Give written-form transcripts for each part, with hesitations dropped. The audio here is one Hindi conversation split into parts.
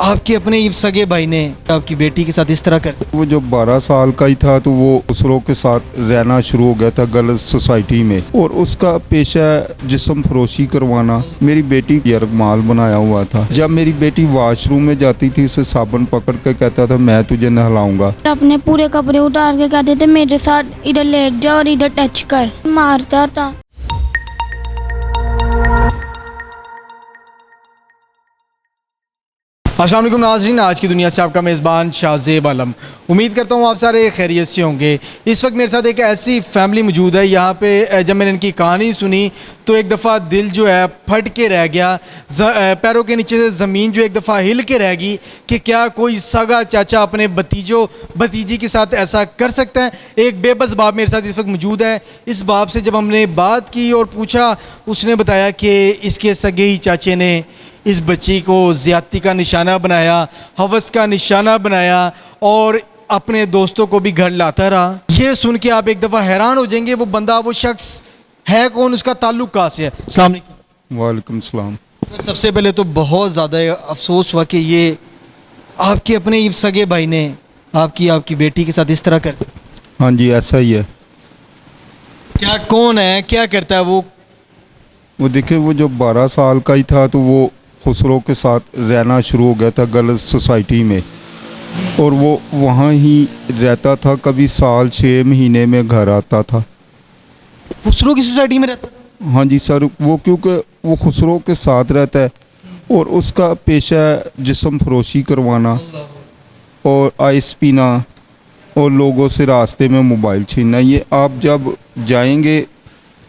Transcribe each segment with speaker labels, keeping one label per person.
Speaker 1: आपके अपने ही सगे भाई ने आपकी बेटी के साथ इस तरह कर
Speaker 2: वो जो 12 साल का ही था तो वो दूसरों के साथ रहना शुरू हो गया था गलत सोसाइटी में, और उसका पेशा जिस्म फरोशी करवाना। मेरी बेटी यरगमाल बनाया हुआ था। जब मेरी बेटी वॉशरूम में जाती थी उसे साबुन पकड़ के कहता था मैं तुझे नहलाऊंगा।
Speaker 3: अपने पूरे कपड़े उतार के कहते थे मेरे साथ इधर लेट जा और इधर टच कर, मारता था।
Speaker 1: अस्सलाम वालेकुम नाज़रीन, आज की दुनिया से आपका मेज़बान शाहज़ेब आलम। उम्मीद करता हूँ आप सारे खैरियत से होंगे। इस वक्त मेरे साथ एक ऐसी फैमिली मौजूद है। यहाँ पे जब मैंने इनकी कहानी सुनी तो एक दफ़ा दिल जो है फट के रह गया। पैरों के नीचे से ज़मीन जो एक दफ़ा हिल के रह गई कि क्या कोई सगा चाचा अपने भतीजी के साथ ऐसा कर सकता है। एक बेबस बाप मेरे साथ इस वक्त मौजूद है। इस बाप से जब हमने बात की और पूछा, उसने बताया कि इसके सगे ही चाचे ने इस बच्ची को ज़्यादती का निशाना बनाया, हवस का निशाना बनाया और अपने दोस्तों को भी घर लाता रहा। ये सुन के आप एक दफ़ा हैरान हो जाएंगे वो बंदा, वो शख्स है कौन, उसका ताल्लुक़ कहाँ से है। अस्सलाम वालेकुम।
Speaker 2: वालेकुम सलाम।
Speaker 1: सर, सबसे पहले तो बहुत ज़्यादा अफसोस हुआ कि ये आपके अपने ही सगे भाई ने आपकी बेटी के साथ इस तरह कर।
Speaker 2: हाँ जी, ऐसा ही है।
Speaker 1: क्या कौन है, क्या करता है वो
Speaker 2: देखिए, वो जो 12 साल का ही था तो वो खुसरो के साथ रहना शुरू हो गया था गलत सोसाइटी में, और वो वहाँ ही रहता था। कभी साल 6 महीने में घर आता था।
Speaker 1: खुसरो की सोसाइटी में रहता था?
Speaker 2: हाँ जी सर, वो क्योंकि वो खुसरो के साथ रहता है और उसका पेशा है जिस्म फरोशी करवाना और आइस पीना और लोगों से रास्ते में मोबाइल छीनना। ये आप जब जाएंगे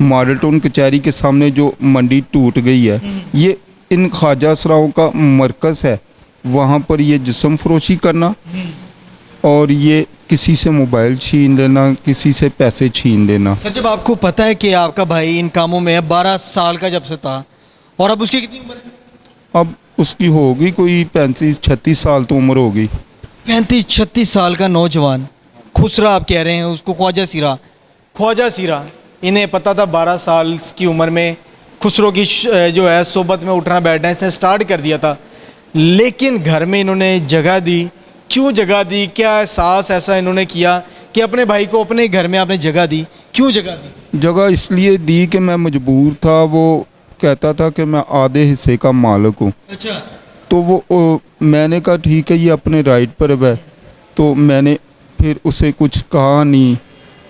Speaker 2: मॉडल टाउन कचहरी के सामने जो मंडी टूट गई है, ये इन ख्वाजा असराओं का मरकज़ है। वहाँ पर ये जिस्म फरोशी करना और ये किसी से मोबाइल छीन लेना, किसी से पैसे छीन लेना।
Speaker 1: सर, जब आपको पता है कि आपका भाई इन कामों में है, 12 साल का जब से था, और अब उसकी कितनी उम्र है?
Speaker 2: अब उसकी होगी कोई 35-36 साल तो उम्र होगी।
Speaker 1: 35-36 साल का नौजवान खुसरा, आप कह रहे हैं उसको ख्वाजा सीरा। इन्हें पता था 12 साल की उम्र में खुसरो की जो है सोबत में उठना बैठना इसने स्टार्ट कर दिया था, लेकिन घर में इन्होंने जगह दी। क्यों जगह दी? क्या एहसास ऐसा इन्होंने किया कि अपने भाई को अपने घर में आपने जगह दी? क्यों जगह दी?
Speaker 2: जगह इसलिए दी कि मैं मजबूर था। वो कहता था कि मैं आधे हिस्से का मालिक हूँ।
Speaker 1: अच्छा।
Speaker 2: तो वो मैंने कहा ठीक है, ये अपने राइट पर है। तो मैंने फिर उसे कुछ कहा नहीं,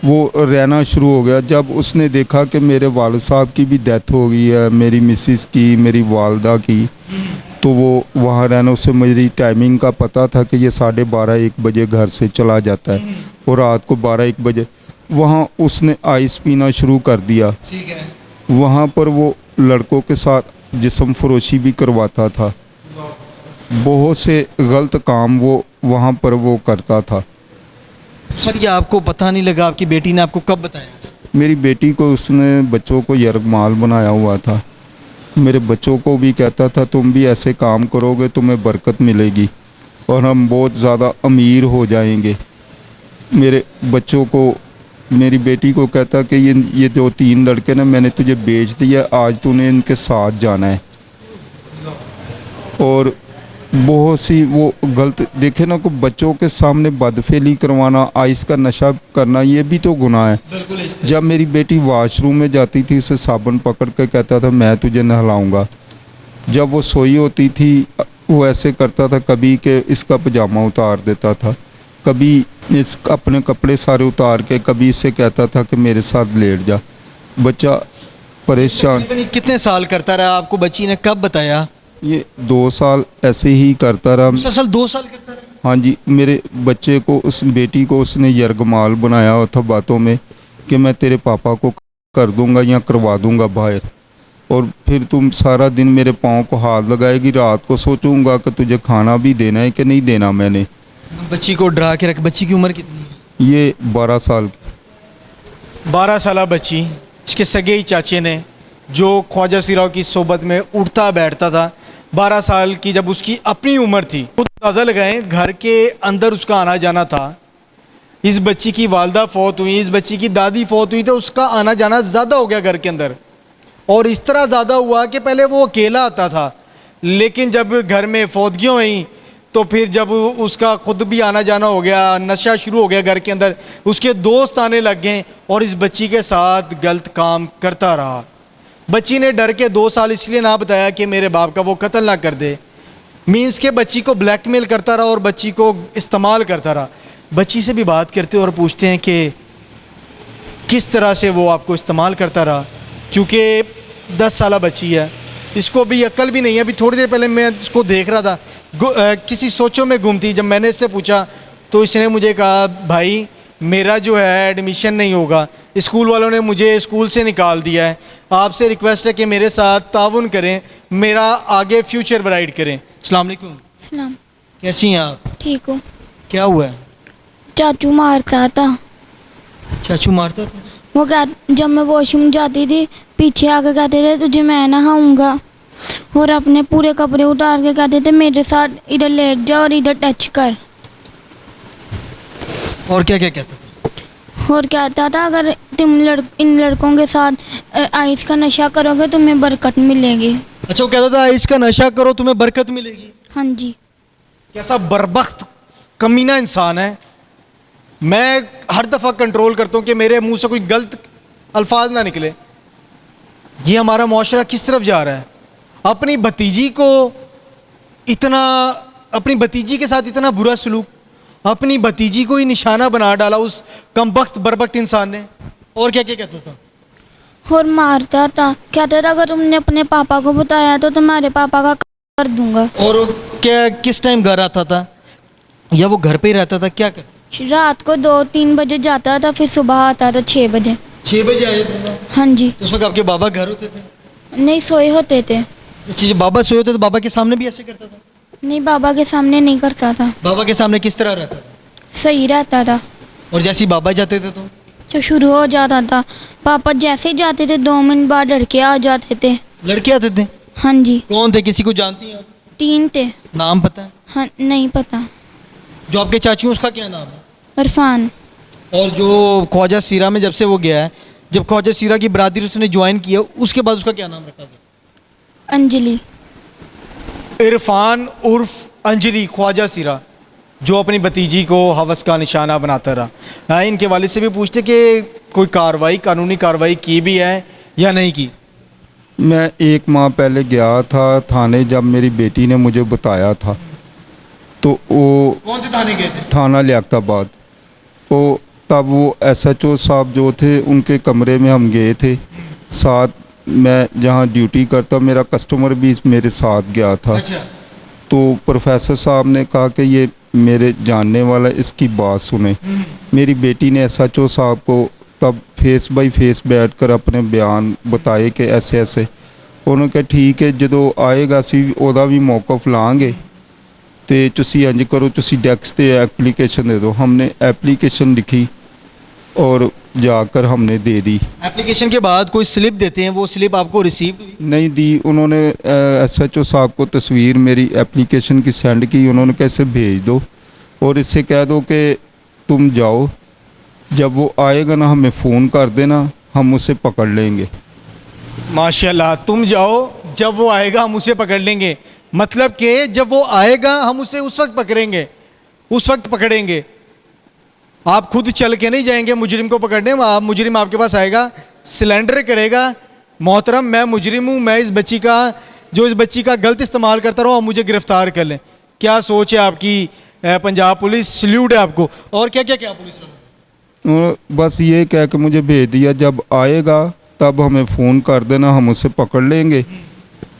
Speaker 2: वो रहना शुरू हो गया। जब उसने देखा कि मेरे वालिद साहब की भी डेथ हो गई है, मेरी मिसिस की, मेरी वालदा की, तो वो वहाँ रहना, उससे मेरी टाइमिंग का पता था कि ये 12:30-1 बजे घर से चला जाता है और रात को 12-1 बजे वहाँ उसने आइस पीना शुरू कर दिया।
Speaker 1: ठीक है।
Speaker 2: वहाँ पर वो लड़कों के साथ जिस्म फरोशी भी करवाता था। बहुत से गलत काम वो वहाँ पर वो करता था।
Speaker 1: सर, ये आपको पता नहीं लगा? आपकी बेटी ने आपको कब बताया?
Speaker 2: मेरी बेटी को उसने बच्चों को यरगमाल बनाया हुआ था। मेरे बच्चों को भी कहता था तुम भी ऐसे काम करोगे तुम्हें बरकत मिलेगी और हम बहुत ज़्यादा अमीर हो जाएंगे। मेरे बच्चों को, मेरी बेटी को कहता कि ये जो 3 लड़के ना मैंने तुझे बेच दिया, आज तूने इनके साथ जाना है। और बहुत सी वो गलत देखे ना, को बच्चों के सामने बदफेली करवाना, आइस का नशा करना, ये भी तो गुनाह है। जब मेरी बेटी वॉशरूम में जाती थी उसे साबुन पकड़ के कहता था मैं तुझे नहलाऊंगा। जब वो सोई होती थी वो ऐसे करता था, कभी कि इसका पजामा उतार देता था, कभी इस अपने कपड़े सारे उतार के, कभी इससे कहता था कि मेरे साथ लेट जा। बच्चा परेशान।
Speaker 1: कितने साल करता रहा? आपको बच्ची ने कब बताया?
Speaker 2: ये 2 साल ऐसे ही करता रहा।
Speaker 1: मुसलसल 2 साल करता रहा?
Speaker 2: हाँ जी, मेरे बच्चे को, उस बेटी को उसने यरगमाल बनाया हुआ था बातों में कि मैं तेरे पापा को कर दूंगा या करवा दूंगा बाहर, और फिर तुम सारा दिन मेरे पाँव को हाथ लगाएगी, रात को सोचूंगा कि तुझे खाना भी देना है कि नहीं देना। मैंने
Speaker 1: बच्ची को डरा के रख। बच्ची की उम्र कितनी है?
Speaker 2: ये 12 साल की।
Speaker 1: 12 साल बच्ची, इसके सगे ही चाचे ने, जो ख्वाजा सीराव की सोबत में उठता बैठता था। 12 साल की जब उसकी अपनी उम्र थी, खुद अंदाज़ा लगाएं, घर के अंदर उसका आना जाना था। इस बच्ची की वालदा फौत हुई, इस बच्ची की दादी फौत हुई, तो उसका आना जाना ज़्यादा हो गया घर के अंदर। और इस तरह ज़्यादा हुआ कि पहले वो अकेला आता था, लेकिन जब घर में फौतगियाँ हुई तो फिर जब उसका खुद भी आना जाना हो गया, नशा शुरू हो गया घर के अंदर, उसके दोस्त आने लग गए और इस बच्ची के साथ गलत काम करता रहा। बच्ची ने डर के 2 साल इसलिए ना बताया कि मेरे बाप का वो कत्ल ना कर दे। मीन्स के बच्ची को ब्लैकमेल करता रहा और बच्ची को इस्तेमाल करता रहा। बच्ची से भी बात करते और पूछते हैं कि किस तरह से वो आपको इस्तेमाल करता रहा, क्योंकि 10 साल बच्ची है, इसको भी अक्ल भी नहीं है। अभी थोड़ी देर पहले मैं इसको देख रहा था, किसी सोचों में गुम थी। जब मैंने इससे पूछा तो इसने मुझे कहा भाई मेरा जो है एडमिशन नहीं होगा, स्कूल वालों ने मुझे स्कूल से निकाल दिया है, आपसे रिक्वेस्ट है कि मेरे साथ ताउन करें, मेरा आगे फ्यूचर ब्राइट करें। अस्सलाम वालेकुम।
Speaker 3: सलाम।
Speaker 1: कैसी हैं आप?
Speaker 3: ठीक हो?
Speaker 1: क्या हुआ है?
Speaker 3: चाचू मारता था।
Speaker 1: चाचू मारता था?
Speaker 3: वो जब मैं वॉशरूम जाती थी पीछे आके कहते थे तुझे मैं नहाऊंगा, और अपने पूरे कपड़े उतार के कहते थे मेरे साथ इधर लेट जा और इधर टच कर।
Speaker 1: और क्या क्या कहता था?
Speaker 3: और कहता था अगर तुम इन लड़कों के साथ आइस का नशा करोगे तुम्हें बरकत मिलेगी।
Speaker 1: अच्छा, वो कहता था इसका नशा करो तुम्हें बरकत मिलेगी।
Speaker 3: हाँ जी।
Speaker 1: कैसा बरबख्त कमीना इंसान है। मैं हर दफ़ा कंट्रोल करता हूँ कि मेरे मुंह से कोई गलत अल्फाज ना निकले। ये हमारा माशरा किस तरफ जा रहा है? अपनी भतीजी को इतना, अपनी भतीजी के साथ इतना बुरा सलूक, अपनी भतीजी को ही निशाना बना डाला उस कमबख्त बरबख्त इंसान ने। और क्या क्या कहता था?
Speaker 3: और मारता था, कहता था अगर तुमने अपने पापा को बताया तो तुम्हारे पापा का कर दूंगा।
Speaker 1: और वो क्या किस टाइम घर आता था या वो घर पे ही रहता था? क्या कर?
Speaker 3: रात को 2-3 बजे जाता था, फिर सुबह आता था 6 बजे।
Speaker 1: 6 बजे आ जाता था?
Speaker 3: हाँ जी।
Speaker 1: तो उस वक्त आपके बाबा घर होते थे?
Speaker 3: नहीं, सोए होते थे।
Speaker 1: अच्छा, जब बाबा सोए होते तो बाबा के सामने भी ऐसे करता था?
Speaker 3: नहीं, बाबा के सामने नहीं करता था।
Speaker 1: बाबा के सामने किस तरह रहता था?
Speaker 3: सही रहता था।
Speaker 1: और जैसे ही बाबा जाते थे तो
Speaker 3: शुरू हो जाता था। पापा जैसे ही जाते थे 2 मिनट बाद लड़के आ जाते थे।
Speaker 1: लड़के आते थे?
Speaker 3: हाँ जी।
Speaker 1: कौन थे? किसी को जानती हैं आप?
Speaker 3: 3 थे।
Speaker 1: नाम पता है?
Speaker 3: हाँ, नहीं पता।
Speaker 1: जो आपके चाचू हैं उसका क्या नाम है?
Speaker 3: इरफान।
Speaker 1: और जो ख्वाजा सीरा में जब से वो गया है, जब ख्वाजा सीरा की बरादरी उसने ज्वाइन किया उसके बाद उसका क्या नाम रखा गया?
Speaker 3: अंजलि।
Speaker 1: इरफान उर्फ अंजलि ख्वाजा सीरा, जो अपनी भतीजी को हवस का निशाना बनाता रहा। हाँ, इनके वालिद से भी पूछते कि कोई कार्रवाई, कानूनी कार्रवाई की भी है या नहीं की?
Speaker 2: मैं 1 माह पहले गया था थाने, जब मेरी बेटी ने मुझे बताया था। तो वो
Speaker 1: कौन से थाने गए थे?
Speaker 2: थाना लियाकताबाद। तो तब वो SHO साहब जो थे उनके कमरे में हम गए थे साथ। मैं जहाँ ड्यूटी करता मेरा कस्टमर भी मेरे साथ गया था।
Speaker 1: अच्छा।
Speaker 2: तो प्रोफेसर साहब ने कहा कि ये मेरे जानने वाला, इसकी बात सुने। मेरी बेटी ने SHO साहब को तब फेस बाय फेस बैठकर अपने बयान बताए कि ऐसे ऐसे। उन्होंने कहा ठीक है, ਜਦੋਂ ਆਏਗਾ ਅਸੀਂ ਉਹਦਾ ਵੀ ਮੌਕਫ ਲਾਂਗੇ ਤੇ ਤੁਸੀਂ ਇੰਜ ਕਰੋ, ਤੁਸੀਂ ਡੈਕਸ ਤੇ एप्लीकेशन दे दो। हमने एप्लीकेशन लिखी और जाकर हमने दे दी।
Speaker 1: एप्लीकेशन के बाद कोई स्लिप देते हैं, वो स्लिप आपको रिसीव हुई?
Speaker 2: नहीं दी। उन्होंने SHO साहब को तस्वीर मेरी एप्लीकेशन की सेंड की। उन्होंने कहा इसे भेज दो और इससे कह दो कि तुम जाओ, जब वो आएगा ना हमें फ़ोन कर देना, हम उसे पकड़ लेंगे।
Speaker 1: माशाल्लाह, तुम जाओ, जब वो आएगा हम उसे पकड़ लेंगे। मतलब कि जब वो आएगा हम उसे उस वक्त पकड़ेंगे, उस वक्त पकड़ेंगे। आप खुद चल के नहीं जाएंगे मुजरिम को पकड़ने। आप मुजरिम आपके पास आएगा, सिलेंडर करेगा, मोहतरम मैं मुजरिम हूँ, मैं इस बच्ची का, जो इस बच्ची का गलत इस्तेमाल करता रहा हूँ, मुझे गिरफ़्तार कर लें। क्या सोच है आपकी पंजाब पुलिस? सल्यूट है आपको। और क्या क्या क्या पुलिस वालों?
Speaker 2: और बस ये कह के मुझे भेज दिया, जब आएगा तब हमें फ़ोन कर देना, हम उसे पकड़ लेंगे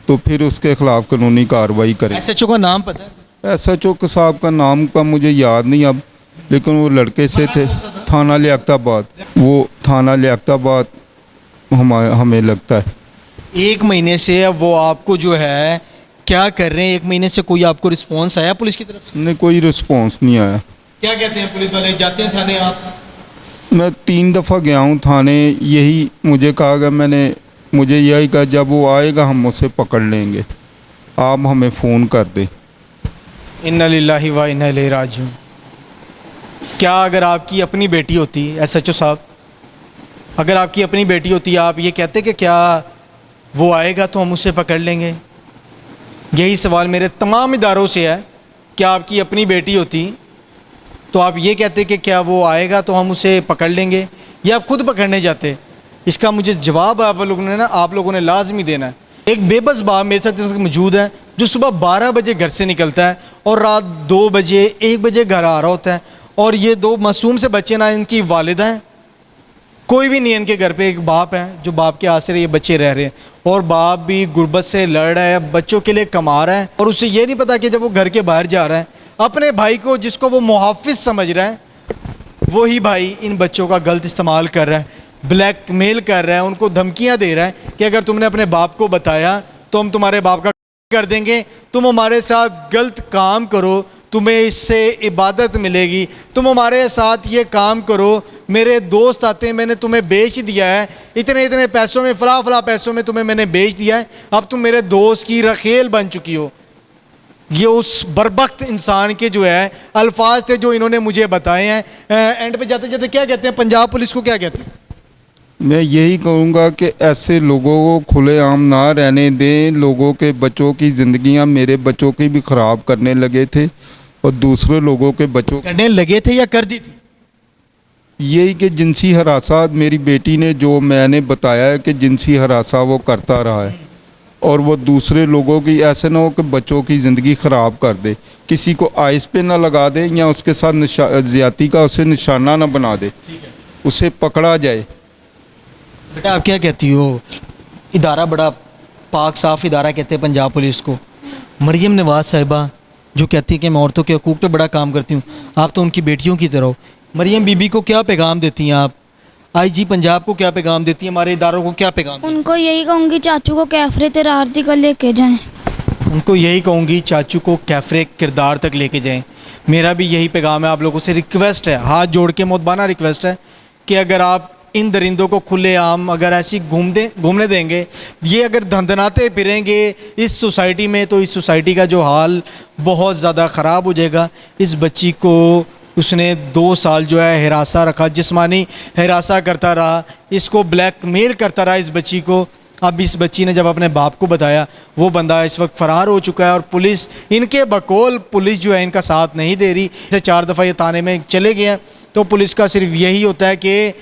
Speaker 2: तो फिर उसके ख़िलाफ़ कानूनी कार्रवाई करें।
Speaker 1: SHO का नाम पता है?
Speaker 2: SHO साहब का नाम का मुझे याद नहीं अब, लेकिन वो लड़के से थे। थाना लियाकताबाद, वो थाना लियाकताबाद हमें लगता है।
Speaker 1: 1 महीने से अब वो आपको जो है क्या कर रहे हैं? 1 महीने से कोई आपको रिस्पॉन्स आया पुलिस की तरफ से?
Speaker 2: नहीं, कोई रिस्पॉन्स नहीं आया।
Speaker 1: क्या कहते हैं पुलिस वाले? जाते हैं थाने आप?
Speaker 2: मैं 3 दफ़ा गया हूँ थाने। यही मुझे कहा गया, मुझे यही कहा जब वो आएगा हम उसे पकड़ लेंगे, आप हमें फ़ोन कर दें।
Speaker 1: इन्ना लिल्लाहि व इन्ना इलैहि राजिऊन। क्या अगर आपकी अपनी बेटी होती, SHO साहब, अगर आपकी अपनी बेटी होती, आप ये कहते कि क्या वो आएगा तो हम उसे पकड़ लेंगे? यही सवाल मेरे तमाम इदारों से है क्या आपकी अपनी बेटी होती तो आप ये कहते कि क्या वो आएगा तो हम उसे पकड़ लेंगे, या आप खुद पकड़ने जाते? इसका मुझे जवाब आप लोगों ने लाजमी देना है। एक बेबस बाप मेरे साथ इस वक्त मौजूद है जो सुबह 12 बजे घर से निकलता है और रात 2 बजे 1 बजे घर आ रहा होता है, और ये 2 मासूम से बच्चे ना इनकी वालिदा हैं, कोई भी नहीं है इनके घर पे। एक बाप है जो बाप के आसरे ये बच्चे रह रहे हैं, और बाप भी गुर्बत से लड़ रहा है, बच्चों के लिए कमा रहा है, और उसे ये नहीं पता कि जब वो घर के बाहर जा रहा है अपने भाई को जिसको वो मुहाफिज समझ रहा है, वही भाई इन बच्चों का गलत इस्तेमाल कर रहा है, ब्लैकमेल कर रहा है, उनको धमकियां दे रहा है कि अगर तुमने अपने बाप को बताया तो हम तुम्हारे बाप का कर देंगे, तुम हमारे साथ गलत काम करो, तुम्हें इससे इबादत मिलेगी, तुम हमारे साथ ये काम करो, मेरे दोस्त आते हैं, मैंने तुम्हें बेच दिया है, इतने इतने पैसों में, फला पैसों में तुम्हें मैंने बेच दिया है, अब तुम मेरे दोस्त की रखेल बन चुकी हो। ये उस बरबख्त इंसान के जो है अल्फाज थे जो इन्होंने मुझे बताए हैं। एंड पे जाते जाते क्या कहते हैं, पंजाब पुलिस को क्या कहते हैं?
Speaker 2: मैं यही कहूँगा कि ऐसे लोगों को खुलेआम ना रहने दें। लोगों के बच्चों की ज़िंदगियाँ मेरे बच्चों की भी ख़राब करने लगे थे और दूसरे लोगों के बच्चों
Speaker 1: करने लगे थे या कर दी थी?
Speaker 2: यही कि जिनसी हरासा मेरी बेटी ने, जो मैंने बताया है कि जिनसी हरासा वो करता रहा है, और वो दूसरे लोगों की, ऐसे ना हो कि बच्चों की ज़िंदगी ख़राब कर दे, किसी को आइस पे ना लगा दे या उसके साथ ज़्यादती का उसे निशाना ना बना दे, उसे पकड़ा जाए।
Speaker 1: बेटा आप क्या कहती हो? इदारा बड़ा पाक साफ इदारा कहते हैं पंजाब पुलिस को। मरियम नवाज़ साहिबा जो कहती है कि मैं औरतों के हकूक़ पे बड़ा काम करती हूँ, आप तो उनकी बेटियों की तरह हो। मरियम बीबी को क्या पैगाम देती हैं आप? आईजी पंजाब को क्या पैगाम देती हैं? हमारे इदारों को क्या पैगाम देती हैं?
Speaker 3: उनको यही कहूँगी चाचू को कैफरे तेरारती कर लेके जाएं।
Speaker 1: उनको यही कहूँगी चाचू को कैफरे किरदार तक लेके जाएं। मेरा भी यही पैगाम है आप लोगों से। रिक्वेस्ट है, हाथ जोड़ के मोहब्बाना रिक्वेस्ट है कि अगर आप इन दरिंदों को खुलेआम अगर ऐसी घूमने देंगे, ये अगर धंधनाते फिरेंगे इस सोसाइटी में, तो इस सोसाइटी का जो हाल बहुत ज़्यादा ख़राब हो जाएगा। इस बच्ची को उसने 2 साल जो है हिरासा रखा, जिस्मानी हिरासा करता रहा, इसको ब्लैकमेल करता रहा इस बच्ची को। अब इस बच्ची ने जब अपने बाप को बताया, वो बंदा इस वक्त फ़रार हो चुका है, और पुलिस इनके बकौल पुलिस जो है इनका साथ नहीं दे रही। जैसे 4 दफ़ा ये थाने में चले गए हैं, तो पुलिस का सिर्फ यही होता है कि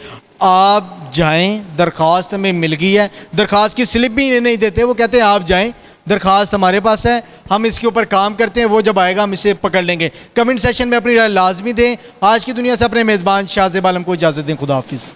Speaker 1: आप जाएं, दरख्वास्त हमें मिल गई है, दरख्वास्त की स्लिप भी इन्हें नहीं देते, वो कहते हैं आप जाएं, दरख्वास्त हमारे पास है, हम इसके ऊपर काम करते हैं, वो जब आएगा हम इसे पकड़ लेंगे। कमेंट सेक्शन में अपनी राय लाजमी दें। आज की दुनिया से अपने मेज़बान शाहज़ेब आलम को इजाज़त दें। खुदा हाफिज़।